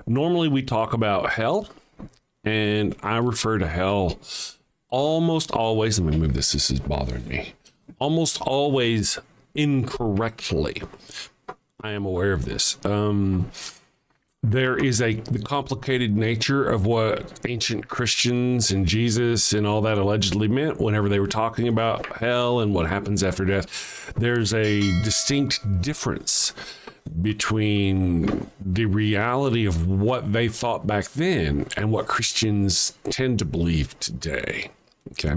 Normally we talk about hell, and I refer to hell almost always. Let me move this. This is bothering me. Almost always incorrectly. I am aware of this. There is the complicated nature of what ancient Christians and Jesus and all that allegedly meant whenever they were talking about hell and what happens after death. There's a distinct difference between the reality of what they thought back then and what Christians tend to believe today. Okay.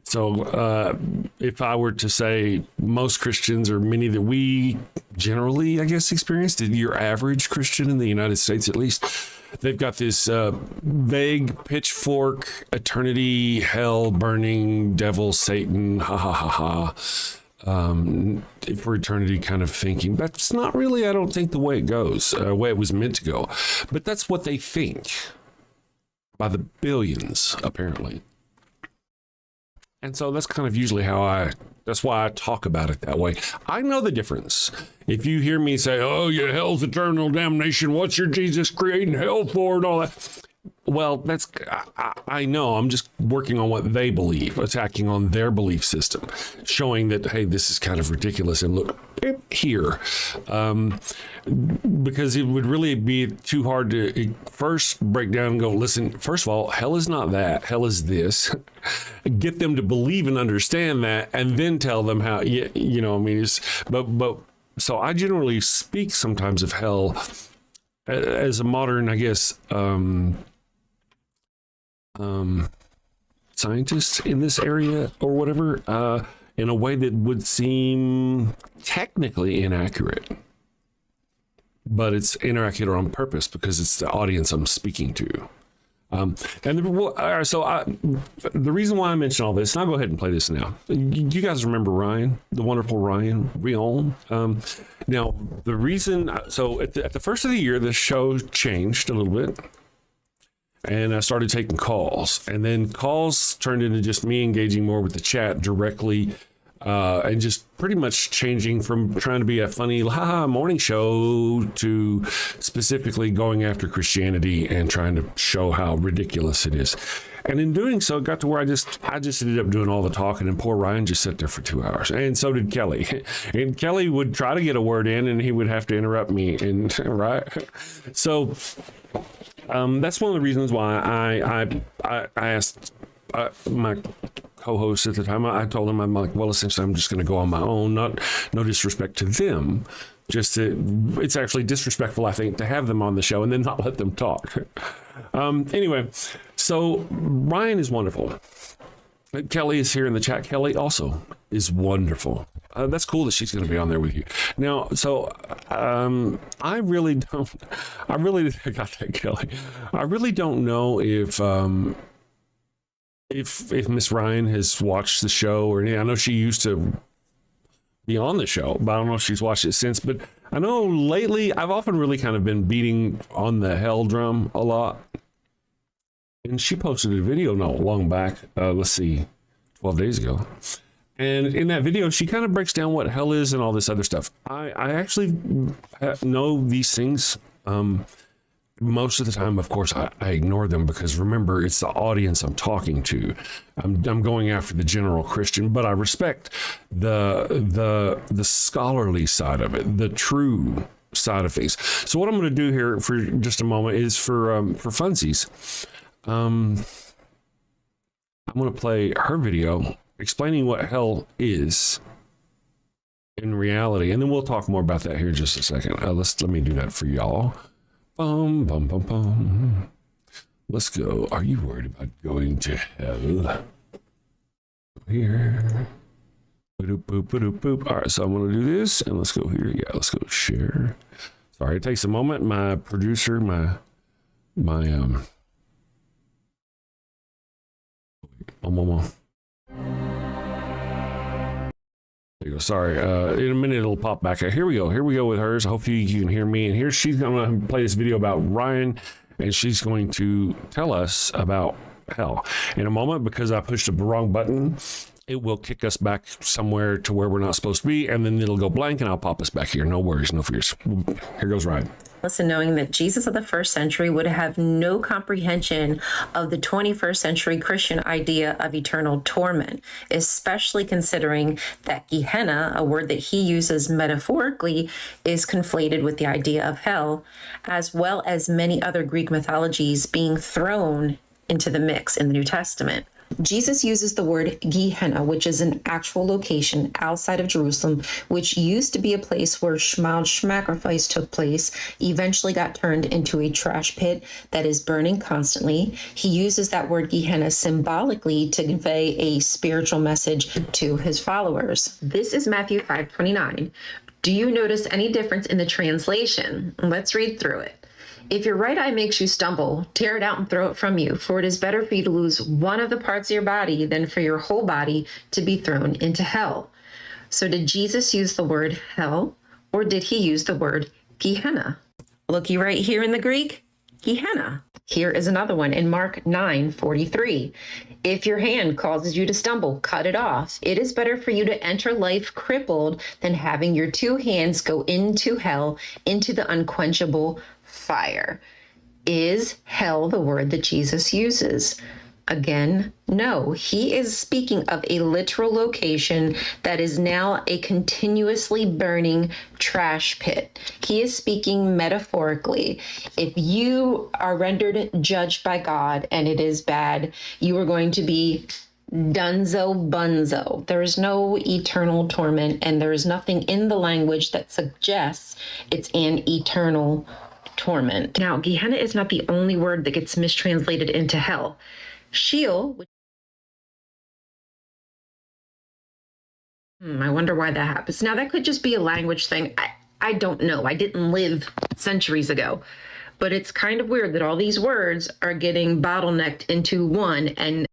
So if I were to say most Christians, or many that we generally, I guess, experienced, your average Christian in the United States at least, they've got this vague pitchfork, eternity, hell, burning, devil, Satan, ha ha ha ha, for eternity kind of thinking. That's not really, I don't think, the way it goes, the way it was meant to go. But that's what they think by the billions, apparently. And so that's kind of usually that's why I talk about it that way. I know the difference. If you hear me say, oh, yeah, hell's eternal damnation, what's your Jesus creating hell for, and all that? Well, I know. I'm just working on what they believe, attacking on their belief system, showing that, hey, this is kind of ridiculous. And look here, because it would really be too hard to first break down and go, listen, first of all, hell is not that. Hell is this. Get them to believe and understand that, and then tell them how, you know, I mean, but so I generally speak sometimes of hell as a modern, I guess, scientist in this area or whatever, in a way that would seem technically inaccurate, but it's inaccurate on purpose because it's the audience I'm speaking to. The reason why I mention all this, and I'll go ahead and play this now. You guys remember Ryan, the wonderful Ryan Rion? Now, the reason, so at the first of the year, the show changed a little bit. And I started taking calls, and then calls turned into just me engaging more with the chat directly, and just pretty much changing from trying to be a funny morning show to specifically going after Christianity and trying to show how ridiculous it is. And in doing so, it got to where I just ended up doing all the talking, and poor Ryan just sat there for 2 hours, and so did Kelly. And Kelly would try to get a word in, and he would have to interrupt me, and right. So that's one of the reasons why I asked my co-host at the time. I told him, I'm like, well, essentially, I'm just going to go on my own. No disrespect to them. Just it's actually disrespectful, I think, to have them on the show and then not let them talk. Anyway, so Ryan is wonderful. Kelly is here in the chat. Kelly also is wonderful. That's cool that she's going to be on there with you. Now, so I got that, Kelly. I really don't know if Miss Ryan has watched the show or anything. I know she used to be on the show, but I don't know if she's watched it since. But I know lately I've often really kind of been beating on the hell drum a lot. And she posted a video not long back, let's see, 12 days ago. And in that video, she kind of breaks down what hell is and all this other stuff. I actually know these things. Most of the time, of course, I ignore them because, remember, it's the audience I'm talking to. I'm going after the general Christian, but I respect the scholarly side of it, the true side of things. So what I'm going to do here for just a moment is for funsies. I'm going to play her video explaining what hell is in reality, and then we'll talk more about that here in just a second. Let me do that for y'all. Bum, bum, bum, bum. Let's go. Are you worried about going to hell? Here. Boop, boop, boop, boop. All right, so I'm going to do this, and let's go here. Yeah, let's go share. Sorry, it takes a moment. My producer, my there you go. Sorry. In a minute, it'll pop back. Here we go. Here we go with hers. Hopefully you can hear me. And here she's going to play this video about Ryan, and she's going to tell us about hell. In a moment, because I pushed the wrong button, it will kick us back somewhere to where we're not supposed to be, and then it'll go blank, and I'll pop us back here. No worries, no fears. Here goes Ryan. Listen, knowing that Jesus of the first century would have no comprehension of the 21st century Christian idea of eternal torment, especially considering that Gehenna, a word that he uses metaphorically, is conflated with the idea of hell, as well as many other Greek mythologies being thrown into the mix in the New Testament. Jesus uses the word Gehenna, which is an actual location outside of Jerusalem, which used to be a place where child sacrifice took place, eventually got turned into a trash pit that is burning constantly. He uses that word Gehenna symbolically to convey a spiritual message to his followers. This is Matthew 5:29. Do you notice any difference in the translation? Let's read through it. If your right eye makes you stumble, tear it out and throw it from you, for it is better for you to lose one of the parts of your body than for your whole body to be thrown into hell. So did Jesus use the word hell, or did he use the word Gehenna? Looky right here in the Greek, Gehenna. Here is another one in Mark 9:43. If your hand causes you to stumble, cut it off. It is better for you to enter life crippled than having your two hands go into hell, into the unquenchable fire. Is hell the word that Jesus uses? Again, no. He is speaking of a literal location that is now a continuously burning trash pit. He is speaking metaphorically. If you are rendered judged by God and it is bad, you are going to be dunzo bunzo. There is no eternal torment, and there is nothing in the language that suggests it's an eternal torment. Now, Gehenna is not the only word that gets mistranslated into hell. Sheol, I wonder why that happens. Now, that could just be a language thing. I don't know. I didn't live centuries ago. But it's kind of weird that all these words are getting bottlenecked into one, and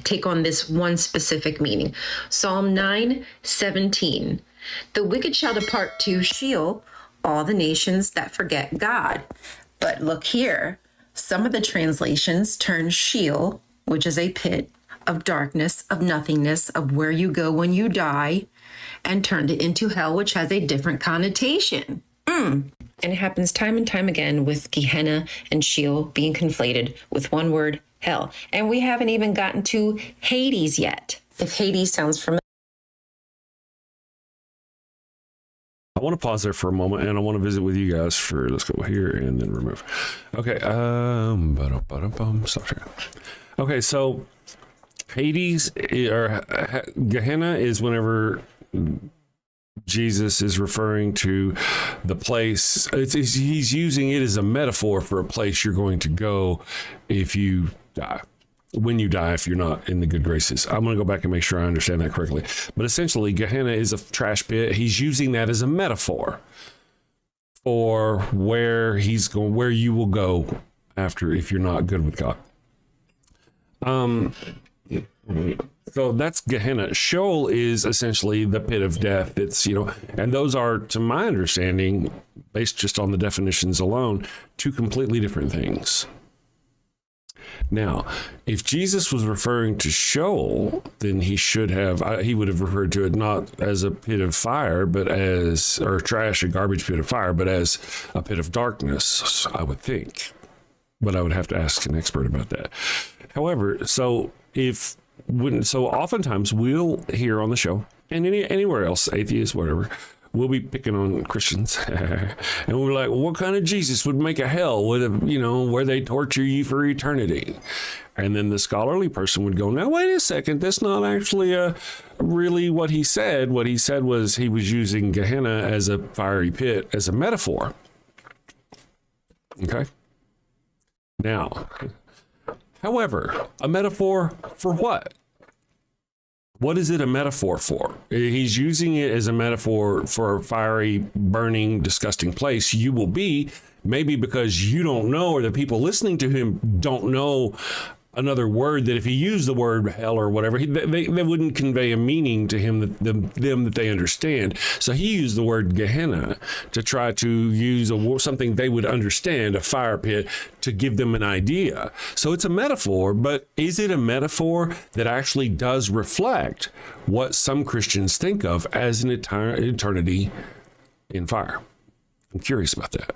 take on this one specific meaning. Psalm 9:17. The wicked shall depart to Sheol, all the nations that forget God. But look here, some of the translations turn Sheol, which is a pit of darkness, of nothingness, of where you go when you die, and turned it into hell, which has a different connotation. And it happens time and time again with Gehenna and Sheol being conflated with one word, hell. And we haven't even gotten to Hades yet. If Hades sounds familiar. I want to pause there for a moment, and I want to visit with you guys for, let's go here and then remove. Okay, stop sharing. Okay, so Hades or Gehenna is whenever Jesus is referring to the place. He's using it as a metaphor for a place you're going to go if you die. When you die, if you're not in the good graces. I'm going to go back and make sure I understand that correctly. But essentially, Gehenna is a trash pit. He's using that as a metaphor for where he's going, where you will go after if you're not good with God. So that's Gehenna. Sheol is essentially the pit of death. It's, and those are, to my understanding, based just on the definitions alone, two completely different things. Now, if Jesus was referring to Sheol, then he would have referred to it not as a pit of fire, but as, or trash, a garbage pit of fire, but as a pit of darkness, I would think. But I would have to ask an expert about that. However, so oftentimes we'll hear on the show, and anywhere else, atheists, whatever, we'll be picking on Christians, and we're like, well, what kind of Jesus would make a hell where they torture you for eternity? And then the scholarly person would go, now, wait a second, that's not actually really what he said. What he said was he was using Gehenna as a fiery pit, as a metaphor. Okay? Now, however, a metaphor for what? What is it a metaphor for? He's using it as a metaphor for a fiery, burning, disgusting place you will be, maybe because you don't know, or the people listening to him don't know another word that if he used the word hell or whatever, they wouldn't convey a meaning to him that they understand. So he used the word Gehenna to try to use something they would understand, a fire pit, to give them an idea. So it's a metaphor, but is it a metaphor that actually does reflect what some Christians think of as an eternity in fire? I'm curious about that.